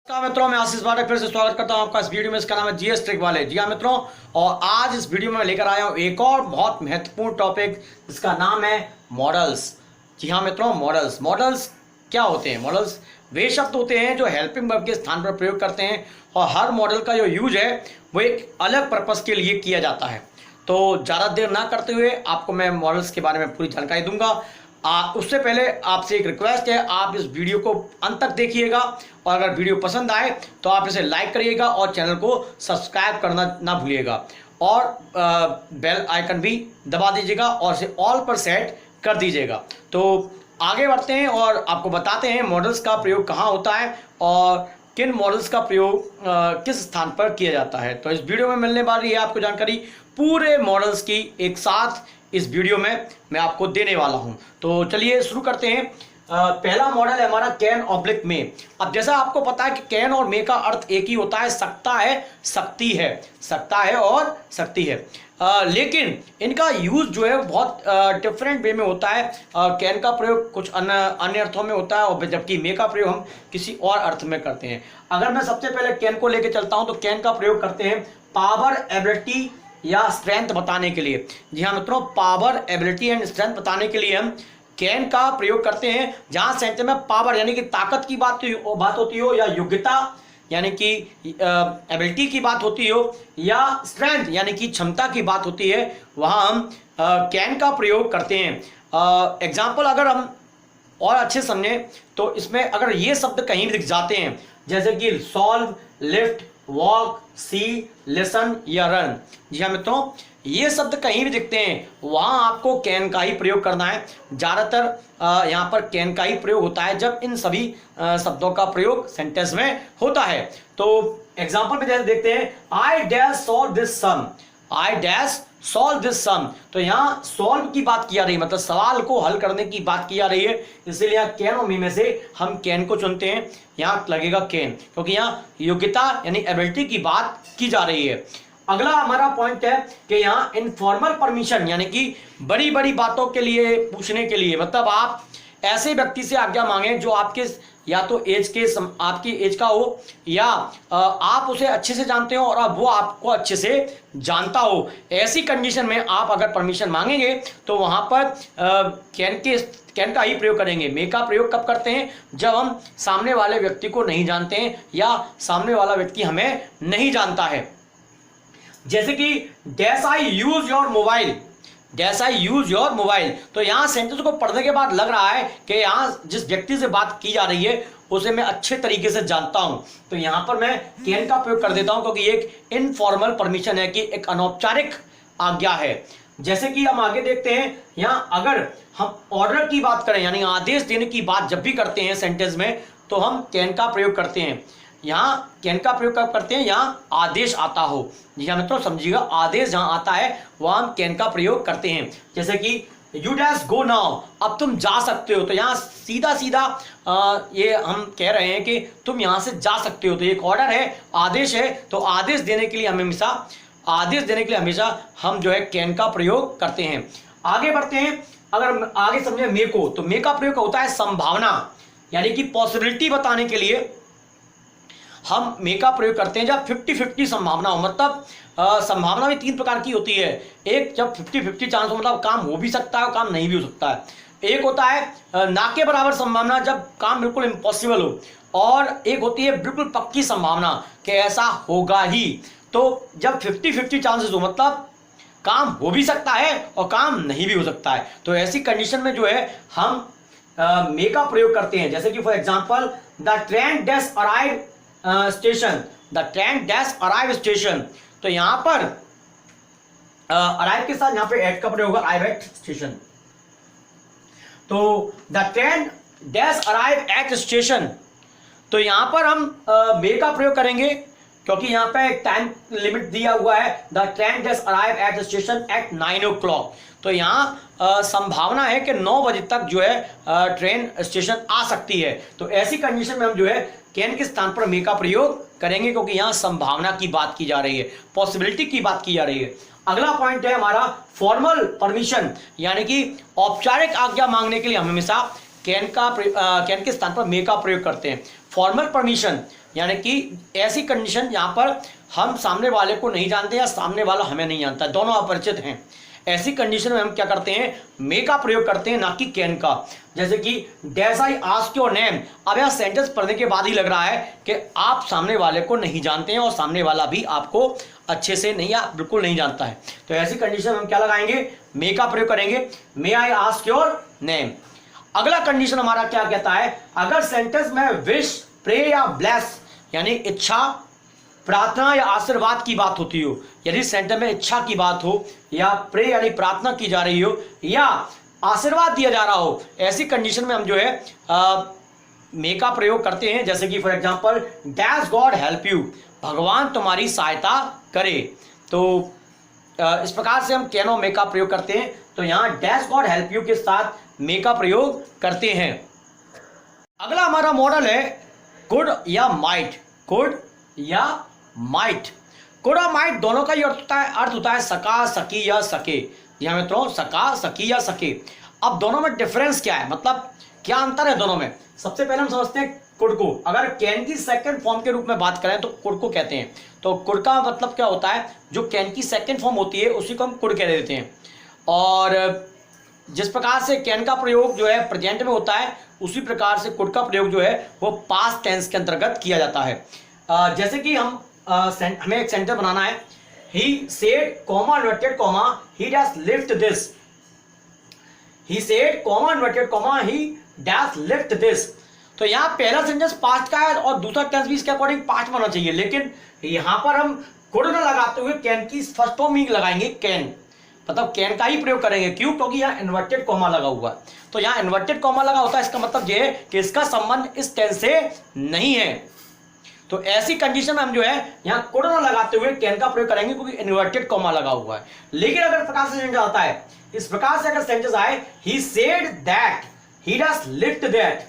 नमस्कार मित्रों, मैं आशीष पाठक फिर से स्वागत करता हूं आपका इस वीडियो में। इसका नाम है जीएस ट्रिक वाले। जी हाँ मित्रों, और आज इस वीडियो में लेकर आया हूं एक और बहुत महत्वपूर्ण टॉपिक जिसका नाम है मॉडल्स। जी हाँ मित्रों, मॉडल्स क्या होते हैं? मॉडल्स वे शब्द होते हैं जो हेल्पिंग वर्ब के स्थान पर प्रयोग करते हैं, और हर मॉडल का जो यूज है वो एक अलग पर्पज़ के लिए किया जाता है। तो ज़्यादा देर ना करते हुए आपको मैं मॉडल्स के बारे में पूरी जानकारी दूंगा। उससे पहले आपसे एक रिक्वेस्ट है, आप इस वीडियो को अंत तक देखिएगा, और अगर वीडियो पसंद आए तो आप इसे लाइक करिएगा और चैनल को सब्सक्राइब करना ना भूलिएगा, और बेल आइकन भी दबा दीजिएगा और इसे ऑल पर सेट कर दीजिएगा। तो आगे बढ़ते हैं और आपको बताते हैं मॉडल्स का प्रयोग कहाँ होता है और किन मॉडल्स का प्रयोग किस स्थान पर किया जाता है। तो इस वीडियो में मिलने वाली है आपको जानकारी पूरे मॉडल्स की एक साथ इस वीडियो में मैं आपको देने वाला हूं। तो चलिए शुरू करते हैं। पहला मॉडल है हमारा कैन ऑब्लिक में। अब जैसा आपको पता है कि कैन और मे का अर्थ एक ही होता है, सकता है, शक्ति है, सकता है और शक्ति है। लेकिन इनका यूज जो है बहुत डिफरेंट वे में होता है। कैन का प्रयोग कुछ अन्य अर्थों में होता है, और जबकि मे का प्रयोग हम किसी और अर्थ में करते हैं। अगर मैं सबसे पहले कैन को लेकर चलता हूं तो कैन का प्रयोग करते हैं पावर, एबिलिटी या स्ट्रेंथ बताने के लिए। जी हाँ मित्रों, पावर, एबिलिटी एंड स्ट्रेंथ बताने के लिए हम कैन का प्रयोग करते हैं। जहां सेंटेंस में पावर यानी कि ताकत की बात होती हो, या योग्यता यानी कि एबिलिटी की बात होती हो, या स्ट्रेंथ यानी कि क्षमता की बात होती है, वहां हम कैन का प्रयोग करते हैं। एग्जाम्पल अगर हम और अच्छे समझें तो इसमें अगर ये शब्द कहीं भी दिख जाते हैं, जैसे कि सॉल्व, लिफ्ट, वॉक, सी, लिसन या रन। जी हाँ मित्रों, ये शब्द कहीं भी दिखते हैं वहां आपको कैन का ही प्रयोग करना है। ज़्यादातर यहाँ पर कैन का ही प्रयोग होता है जब इन सभी शब्दों का प्रयोग सेंटेंस में होता है। तो एग्जाम्पल में जैसे देखते हैं, I dash solve this sum, I dash solve this sum. तो यहाँ सॉल्व की बात की जा रही है, मतलब सवाल को हल करने की बात की जा रही है, इसलिए यहाँ कैन और मी में से हम कैन को चुनते हैं। यहाँ लगेगा कैन, क्योंकि यहाँ योग्यता यानी एबिलिटी की बात की जा रही है। अगला हमारा पॉइंट है कि यहाँ इनफॉर्मल परमिशन यानी कि बड़ी बड़ी बातों के लिए पूछने के लिए, मतलब आप ऐसे व्यक्ति से आज्ञा मांगे जो आपके या तो आपकी एज का हो, या आप उसे अच्छे से जानते हो और अब वो आपको अच्छे से जानता हो। ऐसी कंडीशन में आप अगर परमिशन मांगेंगे तो वहां पर कैन का ही प्रयोग करेंगे। मे का प्रयोग कब करते हैं? जब हम सामने वाले व्यक्ति को नहीं जानते हैं या सामने वाला व्यक्ति हमें नहीं जानता है। जैसे कि dash I use your mobile, dash I use your mobile. तो यहाँ सेंटेंस को पढ़ने के बाद लग रहा है कि यहाँ जिस व्यक्ति से बात की जा रही है उसे मैं अच्छे तरीके से जानता हूं, तो यहाँ पर मैं कैन का प्रयोग कर देता हूं, क्योंकि एक इनफॉर्मल परमिशन है कि एक अनौपचारिक आज्ञा है। जैसे कि हम आगे देखते हैं, यहाँ अगर हम ऑर्डर की बात करें यानी आदेश देने की बात जब भी करते हैं सेंटेंस में, तो हम कैन का प्रयोग करते हैं। यहाँ कैन का प्रयोग कब करते हैं? यहाँ आदेश आता हो। जी हाँ मित्रों, समझिएगा, आदेश जहाँ आता है वहाँ हम कैन का प्रयोग करते हैं। जैसे कि यू डैश गो नाउ, अब तुम जा सकते हो। तो यहाँ सीधा सीधा ये हम कह रहे हैं कि तुम यहाँ से जा सकते हो। तो एक ऑर्डर है, आदेश है, तो आदेश देने के लिए हमेशा हम जो है कैन का प्रयोग करते हैं। आगे बढ़ते हैं, अगर आगे समझे मे को, तो मे का प्रयोग होता है संभावना यानी कि पॉसिबिलिटी बताने के लिए हम मे का प्रयोग करते हैं जब 50-50 संभावना हो। मतलब संभावना भी तीन प्रकार की होती है। एक जब 50-50 चांस हो, मतलब काम हो भी सकता है और काम नहीं भी हो सकता है। एक होता है ना के बराबर संभावना, जब काम बिल्कुल इम्पॉसिबल हो, और एक होती है बिल्कुल पक्की संभावना कि ऐसा होगा ही। तो जब 50-50 चांसेस हो, मतलब काम हो भी सकता है और काम नहीं भी हो सकता है, तो ऐसी कंडीशन में जो है हम मे का प्रयोग करते हैं। जैसे कि for example, the train dash arrive station, the train dash arrive station. तो यहां पर अराइव के साथ यहां पे एट का प्रयोग होगा, अराइव एट स्टेशन। तो the train dash arrive at station, तो यहां पर हम मे का प्रयोग करेंगे, क्योंकि यहां पे एक टाइम लिमिट दिया हुआ है, the train dash arrive at station at 9 o'clock। तो यहाँ संभावना है कि 9 बजे तक जो है ट्रेन स्टेशन आ सकती है। तो ऐसी कंडीशन में हम जो है कैन के स्थान पर मे का प्रयोग करेंगे, क्योंकि यहाँ संभावना की बात की जा रही है, पॉसिबिलिटी की बात की जा रही है। अगला पॉइंट है हमारा फॉर्मल परमिशन, यानी कि औपचारिक आज्ञा मांगने के लिए हम हमेशा कैन के स्थान पर मे का प्रयोग करते हैं। फॉर्मल परमिशन यानी कि ऐसी कंडीशन जहां पर हम सामने वाले को नहीं जानते या सामने वाला हमें नहीं जानता, दोनों अपरिचित हैं, ऐसी कंडीशन में हम क्या करते हैं, मे का प्रयोग करते हैं, ना कि कैन का। जैसे कि dash I ask your name, अब यह सेंटेंस पढ़ने के बाद ही लग रहा है कि आप सामने वाले को नहीं जानते हैं और सामने वाला भी आपको अच्छे से नहीं या बिल्कुल नहीं जानता है। तो ऐसी कंडीशन में हम क्या लगाएंगे, मे का प्रयोग करेंगे, मे आई आस्क योर नेम। अगला कंडीशन हमारा क्या कहता है, अगर सेंटेंस में विश, प्रे या ब्लेस यानी इच्छा, प्रार्थना या आशीर्वाद की बात होती हो, यदि सेंटेंस में इच्छा की बात हो या प्रे यानी प्रार्थना की जा रही हो या आशीर्वाद दिया जा रहा हो, ऐसी कंडीशन में हम जो है मे का प्रयोग करते हैं। जैसे कि for example dash God help you, भगवान तुम्हारी सहायता करे। तो इस प्रकार से हम कैन और मे का प्रयोग करते हैं। तो यहाँ डैश गॉड हेल्प यू के साथ मे का प्रयोग करते हैं। अगला हमारा मॉडल है कुड या माइट। कुड या माइट, कुड और माइट दोनों का ही अर्थ होता है सका, सकी या सके। जी हाँ मित्रों, सका, सकी या सके। अब दोनों में डिफरेंस क्या है, मतलब क्या अंतर है दोनों में। सबसे पहले हम समझते हैं कुड को। अगर कैन की सेकंड फॉर्म के रूप में बात करें तो कुड को कहते हैं। तो कुड का मतलब क्या होता है, जो कैन की सेकंड फॉर्म होती है उसी को हम कुड कह देते हैं। और जिस प्रकार से कैन का प्रयोग जो है प्रेजेंट में होता है, उसी प्रकार से कुड का प्रयोग जो है वो पास्ट टेंस के अंतर्गत किया जाता है। जैसे कि हमें एक सेंटेंस बनाना है, he said comma inverted comma he dash lift this. He said comma inverted comma he dash lift this. तो यहाँ पहला सेंटेंस पास्ट का है और दूसरा टेंस भी इसके अकॉर्डिंग पास्ट होना चाहिए, लेकिन यहाँ पर हम कुड न लगाते हुए कैन की फर्स्ट फॉर्म ही लगाएंगे, कैन, मतलब कैन का ही प्रयोग करेंगे। क्यों, क्योंकि यहाँ इन्वर्टेड कॉमा लगा हुआ है। तो यहाँ इन्वर्टेड कॉमा लगा होता है, इसका मतलब यह है कि इसका संबंध इस टेंस से नहीं है। तो ऐसी कंडीशन में हम जो है यहाँ कुड न लगाते हुए कैन का प्रयोग करेंगे, क्योंकि इन्वर्टेड कॉमा लगा हुआ है। लेकिन अगर प्रकार से सेंटेंस आता है, इस प्रकार से अगर सेंटेंस आए, ही said that he does lift that,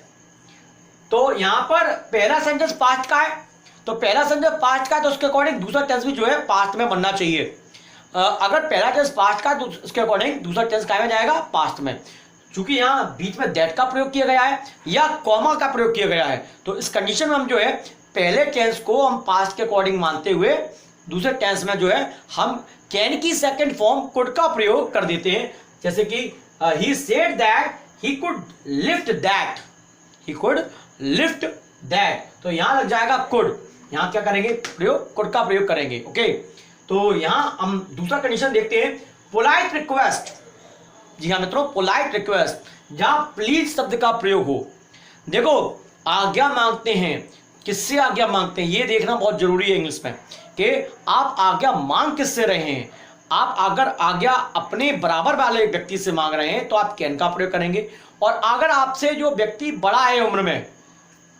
तो यहां पर पहला सेंटेंस पास्ट का है, तो पहला सेंटेंस पास्ट का है तो उसके अकॉर्डिंग दूसरा टेंस भी जो है पास्ट में बनना चाहिए। अगर पहला टेंस पास्ट का है तो उसके अकॉर्डिंग दूसरा टेंस क्या में जाएगा, पास्ट में। चूंकि यहाँ बीच में दैट का प्रयोग किया गया है या कॉमा का प्रयोग किया गया है, तो इस कंडीशन में हम जो है पहले टेंस को हम पास्ट के अकॉर्डिंग मानते हुए दूसरे टेंस में जो है हम कैन की सेकंड फॉर्म कुड का प्रयोग कर देते हैं। जैसे कि he said that he could lift that, he could lift that, तो यहां लग जाएगा कुड। यहां क्या करेंगे, प्रयोग, कुड का प्रयोग करेंगे। ओके, तो यहां हम दूसरा कंडीशन देखते हैं, पोलाइट रिक्वेस्ट। जी हाँ मित्रों, पोलाइट रिक्वेस्ट, जहां प्लीज शब्द का प्रयोग हो। देखो, आज्ञा मांगते हैं, किससे आज्ञा मांगते हैं ये देखना बहुत जरूरी है इंग्लिश में, कि आप आज्ञा मांग किससे रहे हैं। आप अगर आज्ञा अपने बराबर वाले व्यक्ति से मांग रहे हैं तो आप कैन का प्रयोग करेंगे, और अगर आपसे जो व्यक्ति बड़ा है उम्र में,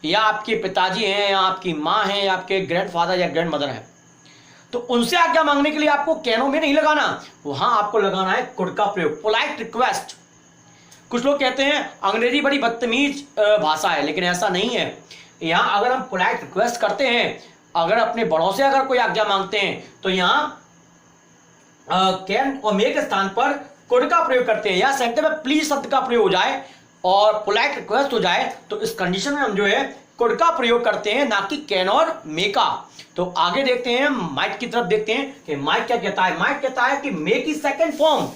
या आपके पिताजी हैं या आपकी माँ हैं या आपके ग्रैंडफादर या ग्रैंड मदर हैं, तो उनसे आज्ञा मांगने के लिए आपको कैनों में नहीं लगाना, वहां आपको लगाना है कुड का प्रयोग, पोलाइट रिक्वेस्ट। कुछ लोग कहते हैं अंग्रेजी बड़ी बदतमीज भाषा है, लेकिन ऐसा नहीं है। यहाँ अगर हम पोलाइट रिक्वेस्ट करते हैं, अगर अपने बड़ों से अगर कोई आज्ञा मांगते हैं, तो यहाँ कैन और मे के स्थान पर कुड का प्रयोग करते हैं, या सेंटेंस में प्लीज शब्द का प्रयोग हो जाए और पोलाइट रिक्वेस्ट हो जाए, तो इस कंडीशन में हम जो है कुड का प्रयोग करते हैं, ना कि कैन और मे का। तो आगे देखते हैं, माइट की तरफ देखते हैं कि माइट क्या कहता है। माइट कहता है कि मे की सेकंड फॉर्म,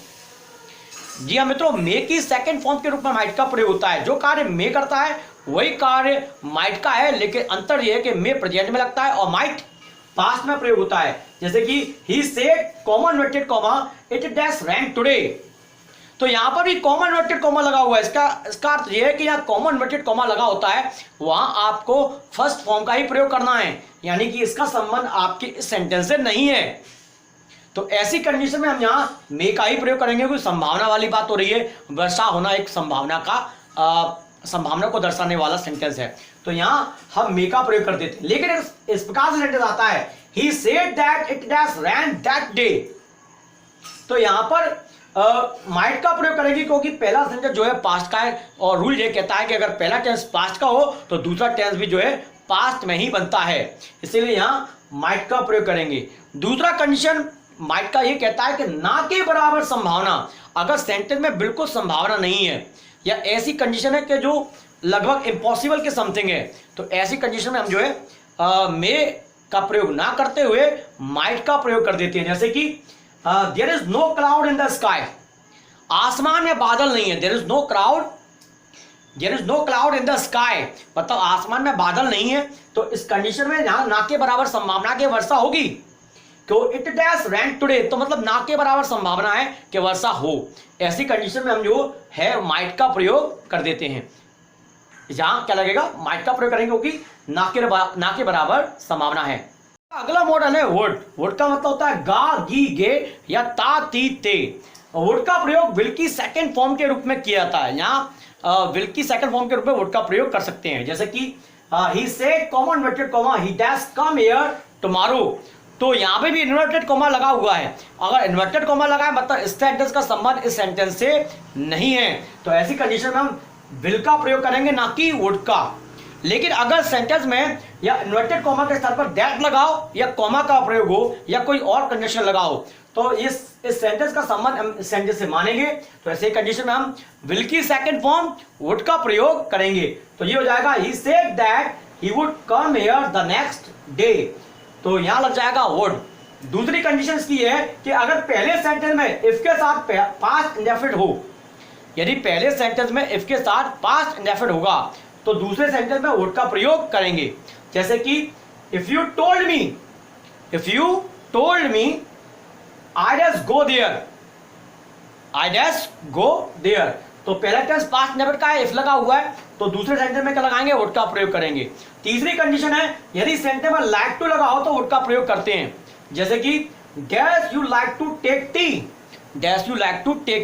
जी हाँ मित्रों, मे की सेकंड फॉर्म के रूप में माइट का प्रयोग होता है। जो कार्य मे करता है वही कार्य माइट का है, लेकिन अंतर यह है कि मे प्रेजेंट में लगता है और माइट पास्ट में प्रयोग होता है। जैसे कि he said comma inverted comma it dash ran today, तो यहां पर भी कॉमा इन्वर्टेड कॉमा लगा हुआ है। इसका अर्थ यह है कि यहाँ कॉमा इन्वर्टेड कॉमा लगा होता है, वहां आपको फर्स्ट फॉर्म का ही प्रयोग करना है, यानी कि इसका संबंध आपके इस सेंटेंस से नहीं है। तो ऐसी कंडीशन में हम यहाँ मे का ही प्रयोग करेंगे, क्योंकि संभावना वाली बात हो रही है, वर्षा होना एक संभावना का संभावना को दर्शाने वाला सेंटेंस है, तो यहाँ हम मे का प्रयोग कर देते हैं। लेकिन इस प्रकार से सेंटेंस आता है, he said that it dash ran that day, तो यहाँ पर माइट का प्रयोग करेंगे, क्योंकि पहला सेंटेंस जो है पास्ट का है, और रूल ये कहता है कि अगर पहला टेंस पास्ट का हो तो दूसरा टेंस भी जो है पास्ट में ही बनता है, इसीलिए यहाँ माइट का प्रयोग करेंगे। दूसरा कंडीशन माइट का ये कहता है कि ना के बराबर संभावना, अगर सेंटेंस में बिल्कुल संभावना नहीं है, या ऐसी कंडीशन है कि जो लगभग इम्पॉसिबल के समथिंग है, तो ऐसी कंडीशन में हम जो है मे का प्रयोग ना करते हुए माइट का प्रयोग कर देते हैं। जैसे कि there is no cloud in the sky, आसमान में बादल नहीं है। There is no cloud in the sky, मतलब आसमान में बादल नहीं है। तो इस कंडीशन में यहां ना के बराबर संभावना की वर्षा होगी। तो इट डैश रेन टुडे, तो मतलब ना के बराबर संभावना है कि वर्षा हो। ऐसी कंडीशन में हम जो है माइट का प्रयोग कर देते हैं। यहां क्या लगेगा, माइट का प्रयोग करेंगे क्योंकि ना के बराबर संभावना है। अगला मॉडल है वुड। वुड का मतलब होता है गा गी गे या ता ती ते। वुड का प्रयोग विल की सेकंड फॉर्म के रूप में किया जाता है। यहाँ विल की सेकंड फॉर्म के रूप में वुड का प्रयोग कर सकते हैं। जैसे कि he said comma inverted comma he dash come here tomorrow, तो यहाँ पे भी इन्वर्टेड कॉमा लगा हुआ है। अगर इन्वर्टेड कॉमा लगा है मतलब इस सेंटेंस का संबंध इस सेंटेंस से नहीं है, तो ऐसी कंडीशन में हम विल का प्रयोग करेंगे ना कि वुड का। लेकिन अगर सेंटेंस में या इन्वर्टेड कॉमा के स्थान पर दैट लगाओ या कॉमा का प्रयोग हो या कोई और कंडीशन लगाओ, तो इस सेंटेंस का संबंध हम इस सेंटेंस से मानेंगे। तो ऐसे कंडीशन में हम विल की सेकंड फॉर्म वुड का प्रयोग करेंगे। तो ये हो जाएगा ही said that he would come here the next day, तो यहां लग जाएगा वुड। दूसरी कंडीशन इसकी है कि अगर पहले सेंटेंस में इफ के साथ पास्ट इंडेफिनिट हो, यदि पहले सेंटेंस में इफ के साथ पास्ट इंडेफिनिट होगा तो दूसरे सेंटेंस में वुड का प्रयोग करेंगे। जैसे कि if you told me I dash go there, तो पहला टेंस पास्ट इंडेफिनिट का है, इफ लगा हुआ है, तो दूसरे सेंटेंस में क्या लगाएंगे, वुड का प्रयोग करेंगे। तीसरी कंडीशन है यदि सेंटेंस में लाइक टू लगा हो तो वुड का प्रयोग करते हैं। जैसे कि dash you like to take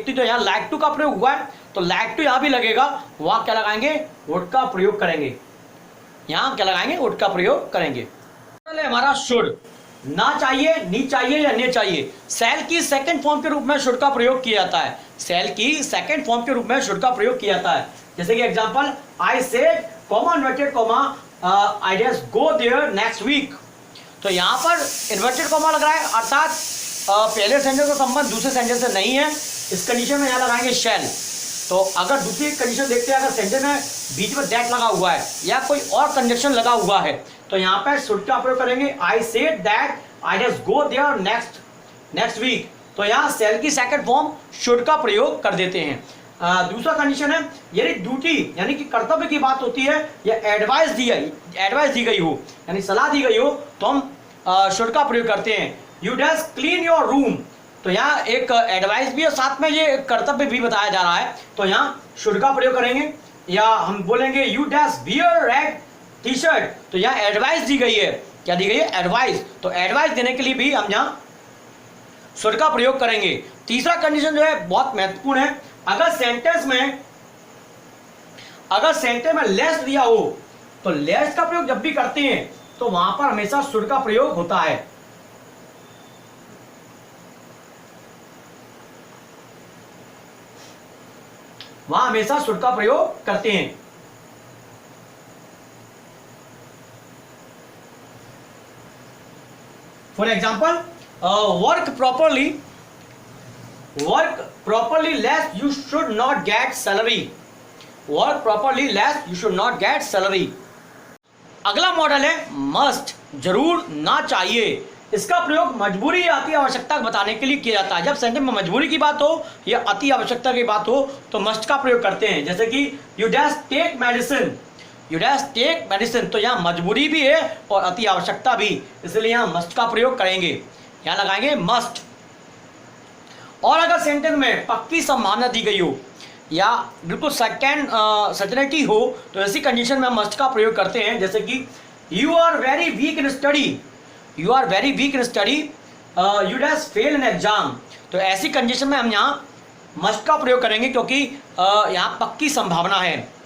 tea, तो यहाँ लाइक टू का प्रयोग हुआ है, तो लाइक टू यहां भी लगेगा, वहां क्या लगाएंगे, वुड का प्रयोग करेंगे। यहां क्या लगाएंगे, वुड का प्रयोग करेंगे। हमारा शुड, ना चाहिए, नी चाहिए या ने चाहिए, सेल की सेकंड फॉर्म के रूप में शुड का प्रयोग किया जाता है। सेल की सेकंड फॉर्म के रूप में शुड का प्रयोग किया जाता है। जैसे कि example I said comma inverted comma I dash go there next week, तो यहां पर इन्वर्टेड कॉमा लग रहा है, अर्थात पहले सेंटेंस का संबंध दूसरे सेंटेंस से नहीं है। इस कंडीशन में यहां लगाएंगे शैल। तो अगर दूसरी कंडीशन देखते हैं, अगर सेंटेंस में बीच में दैट लगा हुआ है या कोई और कंजक्शन लगा हुआ है, तो यहाँ पे शुड का प्रयोग करेंगे। I said that I just go there next week, तो यहाँ सेल की सेकंड फॉर्म शुड का प्रयोग कर देते हैं। दूसरा कंडीशन है यदि ड्यूटी यानी कि कर्तव्य की बात होती है या एडवाइस दी गई हो यानी सलाह दी गई हो, तो हम शुड का प्रयोग करते हैं। You dash clean your room, तो यहाँ एक एडवाइस भी है, साथ में ये कर्तव्य भी बताया जा रहा है, तो यहाँ शुड का प्रयोग करेंगे। या हम बोलेंगे you dash wear red T shirt, तो यहाँ एडवाइस दी गई है, क्या दी गई है, एडवाइस, तो एडवाइस देने के लिए भी हम यहाँ शुड का प्रयोग करेंगे। तीसरा कंडीशन जो है बहुत महत्वपूर्ण है, अगर सेंटेंस में लेस दिया हो तो लेस का प्रयोग जब भी करते हैं तो वहां पर हमेशा शुड का प्रयोग होता है। वहां हमेशा शुड का प्रयोग करते हैं। For example work properly less you should not get salary. अगला मॉडल है मस्ट, जरूर, ना चाहिए। इसका प्रयोग मजबूरी या अति आवश्यकता बताने के लिए किया जाता है। जब सेंटेंस में मजबूरी की बात हो या अति आवश्यकता की बात हो तो मस्ट का प्रयोग करते हैं। जैसे कि यू डैश टेक मेडिसिन, तो यहाँ मजबूरी भी है और अति आवश्यकता भी, इसलिए यहाँ मस्ट का प्रयोग करेंगे, यहाँ लगाएंगे मस्ट। और अगर सेंटेंस में पक्की संभावना दी गई हो या बिल्कुल सर्टेनिटी हो तो ऐसी कंडीशन में मस्ट का प्रयोग करते हैं। जैसे कि you are very weak in study, you dash fail in exam, तो ऐसी कंडीशन में हम यहाँ मस्ट का प्रयोग करेंगे क्योंकि यहाँ पक्की संभावना है।